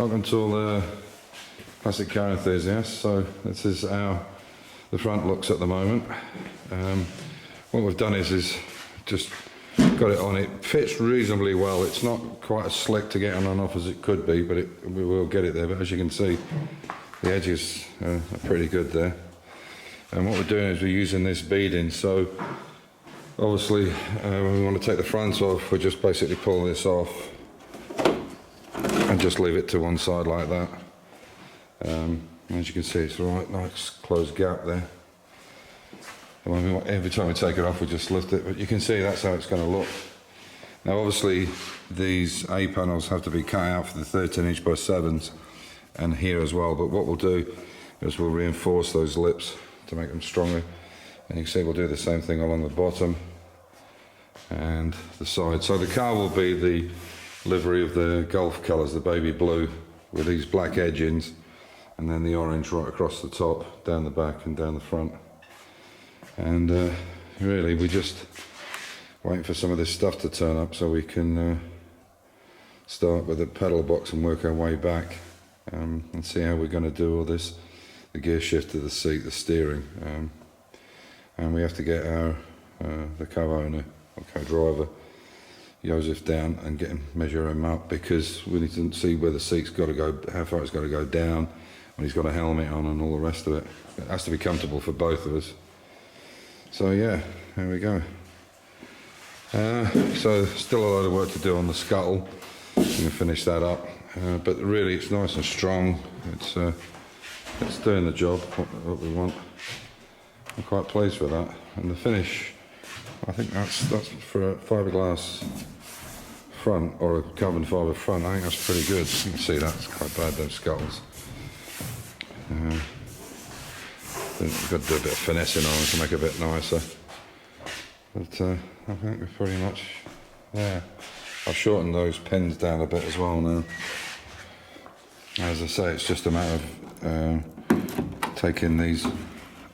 Welcome to all the classic car enthusiasts. So this is how the front looks at the moment. What we've done is just got it on. It fits reasonably well. It's not quite as slick to get on and off as it could be, but we will get it there. But as you can see, the edges are pretty good there. And what we're doing is we're using this beading. So obviously when we want to take the front off, we just basically pull this off and just leave it to one side like that. As you can see, it's a right nice closed gap there. And every time we take it off, we just lift it, but you can see that's how it's going to look. Now obviously these A panels have to be cut out for the 13" by 7s and here as well, but what we'll do is we'll reinforce those lips to make them stronger, and you can see we'll do the same thing along the bottom and the side. So the car will be the livery of the Gulf colours, the baby blue, with these black edgings and then the orange right across the top, down the back and down the front. And really we're just waiting for some of this stuff to turn up so we can start with the pedal box and work our way back and see how we're going to do all this, the gear shift to the seat, the steering, and we have to get our the co-owner or co-driver Joseph down and measure him up, because we need to see where the seat's got to go, how far it's got to go down when he's got a helmet on and all the rest of it. It has to be comfortable for both of us. So yeah, there we go. So still a lot of work to do on the scuttle. We can finish that up, but really it's nice and strong. It's doing the job, what we want. I'm quite pleased with that. And the finish, I think that's for a fiberglass front or a carbon fibre front. I think that's pretty good. You can see that's quite bad, those scuttles. We've got to do a bit of finessing on to make it a bit nicer. But I think we're pretty much there. I've shortened those pins down a bit as well now. As I say, it's just a matter of taking these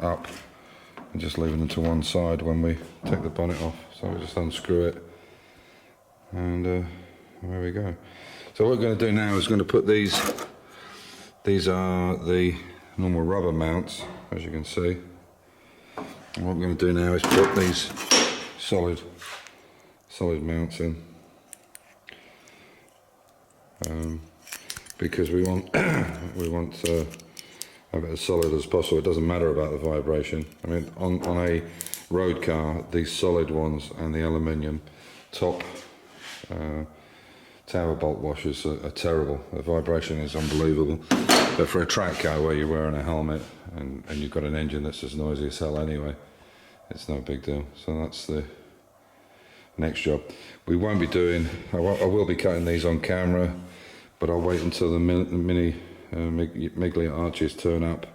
up and just leaving them to one side when we take the bonnet off. So we just unscrew it and there we go. So what we're going to do now is going to put these are the normal rubber mounts, as you can see. And what we're going to do now is put these solid mounts in, because we want have it as solid as possible. It doesn't matter about the vibration. I mean, on a road car, these solid ones and the aluminium top tower bolt washers are terrible. The vibration is unbelievable. But for a track car where you're wearing a helmet and you've got an engine that's as noisy as hell anyway, it's no big deal. So that's the next job. We won't be doing, I will be cutting these on camera, but I'll wait until the mini Miglia arches turn up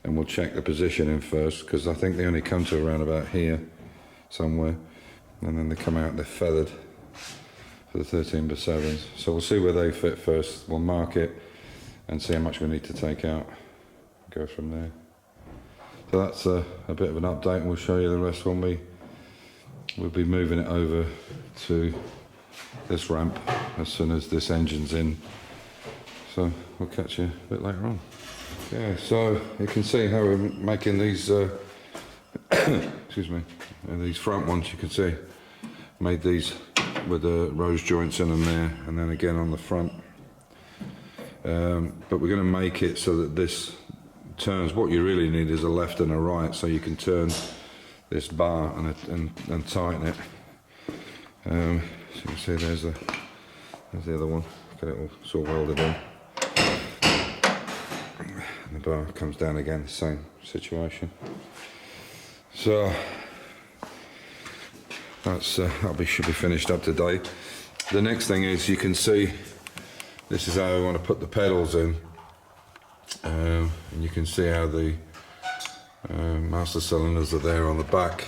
and we'll check the positioning first, because I think they only come to around about here somewhere, and then they come out, they're feathered for the 13 by 7s. So we'll see where they fit first, we'll mark it and see how much we need to take out, go from there. So that's a bit of an update, and we'll show you the rest when we'll be moving it over to this ramp as soon as this engine's in. So we'll catch you a bit later on. Yeah, so you can see how we're making these, excuse me, these front ones. You can see, made these with the rose joints in them there, and then again on the front. But we're going to make it so that this turns. What you really need is a left and a right, so you can turn this bar and tighten it. So you can see there's the other one. Get it all sort of welded in. And the bar comes down again, the same situation. So that's should be finished up today. The next thing is, you can see this is how we want to put the pedals in, and you can see how the master cylinders are there on the back.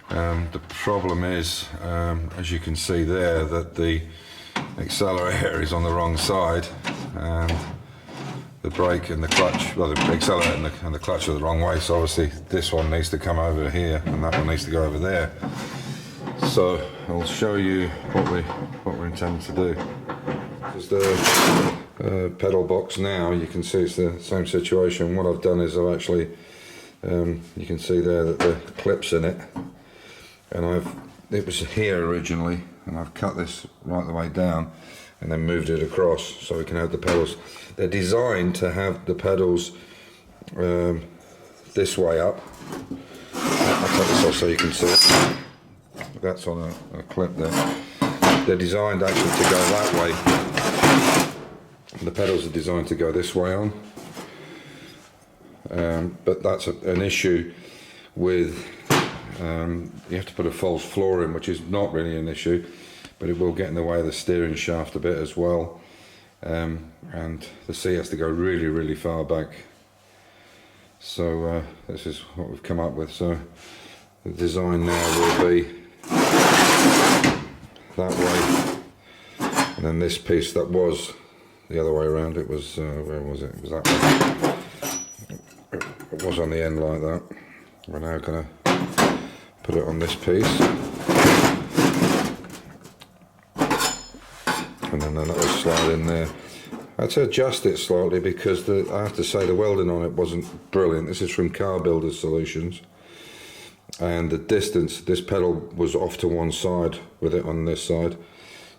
The problem is, as you can see there, that the accelerator is on the wrong side, and the brake and the clutch, well, the accelerator and the clutch are the wrong way, so obviously this one needs to come over here and that one needs to go over there. So I'll show you what we're intending to do. Just pedal box now, you can see it's the same situation. What I've done is I've actually, you can see there that the clip's in it, and it was here originally, and I've cut this right the way down and then moved it across so we can have the pedals. They're designed to have the pedals this way up. I'll cut this off so you can see it. That's on a clip there. They're designed actually to go that way. The pedals are designed to go this way on. But that's an issue with, you have to put a false floor in, which is not really an issue, but it will get in the way of the steering shaft a bit as well. And the seat has to go really, really far back. So this is what we've come up with. So the design now will be that way, and then this piece that was the other way around, it was, where was it? It was that way. It was on the end like that. We're now going to put it on this piece, and then that will slide in there. I had to adjust it slightly because I have to say the welding on it wasn't brilliant. This is from Car Builder Solutions, and the distance, this pedal was off to one side with it on this side,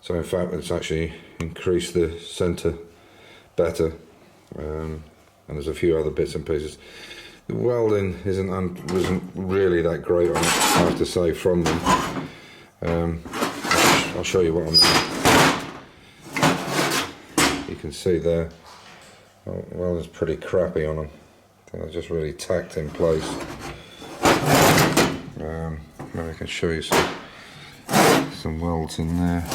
so in fact it's actually increased the centre better, and there's a few other bits and pieces. The welding wasn't really that great on it, I have to say, from them. I'll show you what I mean. You can see there, welding's pretty crappy on them. They're just really tacked in place. Maybe I can show you some welds in there.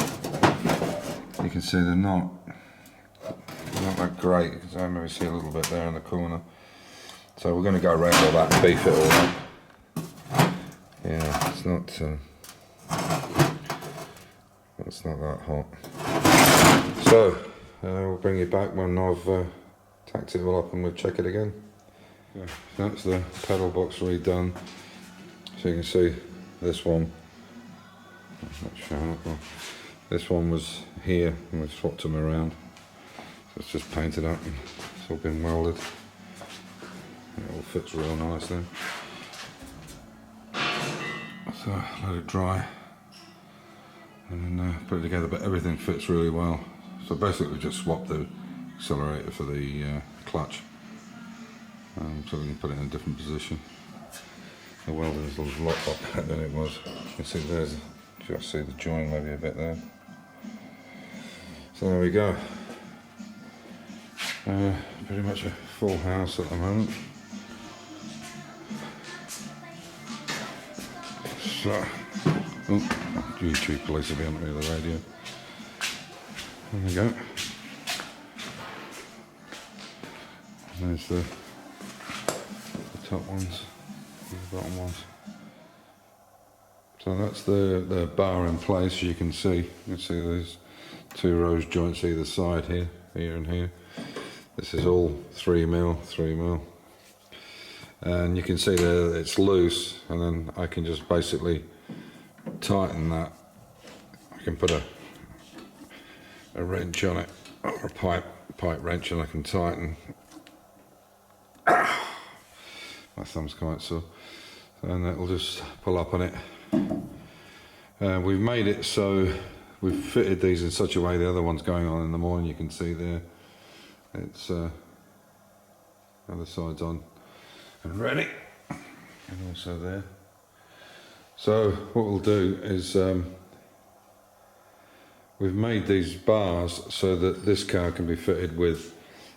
You can see they're not that great, because I maybe see a little bit there in the corner. So we're going to go around all that and beef it all up. Yeah, it's not that hot. So we'll bring you back when I've tacked it all up and we'll check it again. Yeah, that's the pedal box redone. So you can see this one, this one was here and we swapped them around. So it's just painted up and it's all been welded. It all fits real nice then. So let it dry and then put it together, but everything fits really well. So basically we just swapped the accelerator for the clutch, so we can put it in a different position. The welding is a lot better than it was. You can see there's, just see the join maybe a bit there. So there we go. Pretty much a full house at the moment. So, oh, YouTube police will be on the radio. There we go. There's the top ones. The bottom ones. So that's the bar in place. You can see there's 2 rows joints either side here and here. This is all 3mm, and you can see there that it's loose, and then I can just basically tighten that. I can put a wrench on it, or a pipe wrench, and I can tighten. My thumb's quite sore. And it'll just pull up on it. We've made it so we've fitted these in such a way, the other one's going on in the morning, you can see there. It's other side's on and ready, and also there. So what we'll do is we've made these bars so that this car can be fitted with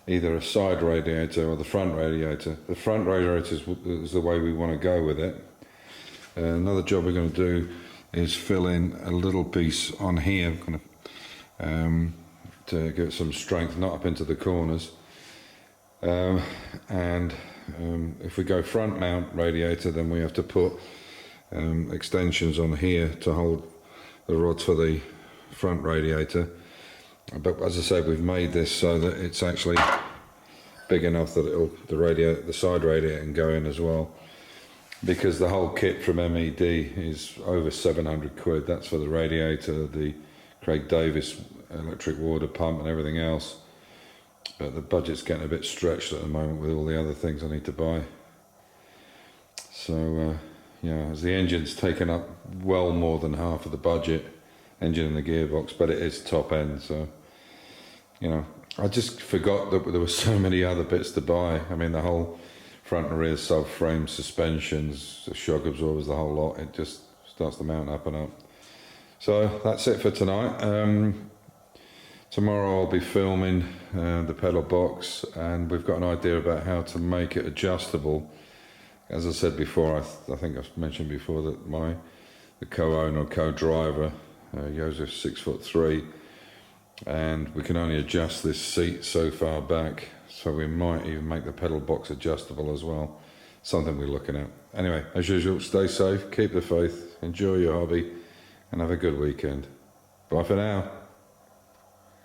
either a side radiator or the front radiator. The front radiator is the way we want to go with it. Another job we're going to do is fill in a little piece on here, to give it some strength, not up into the corners. If we go front mount radiator, then we have to put extensions on here to hold the rods for the front radiator. But as I said, we've made this so that it's actually big enough that the side radiator can go in as well. Because the whole kit from MED is over 700 quid. That's for the radiator, the Craig Davis electric water pump and everything else. but the budget's getting a bit stretched at the moment with all the other things I need to buy. So yeah, as the engine's taken up well more than half of the budget, engine and the gearbox, but it is top end, so you know, I just forgot that there were so many other bits to buy. I mean, the whole front and rear subframe, suspensions, the shock absorbers, the whole lot, it just starts to mount up and up. So that's it for tonight. Tomorrow I'll be filming the pedal box, and we've got an idea about how to make it adjustable. As I said before, I think I've mentioned before that the co-owner, co-driver, Josep's 6'3", and we can only adjust this seat so far back, so we might even make the pedal box adjustable as well. Something we're looking at. Anyway, as usual, stay safe, keep the faith, enjoy your hobby, and have a good weekend. Bye for now.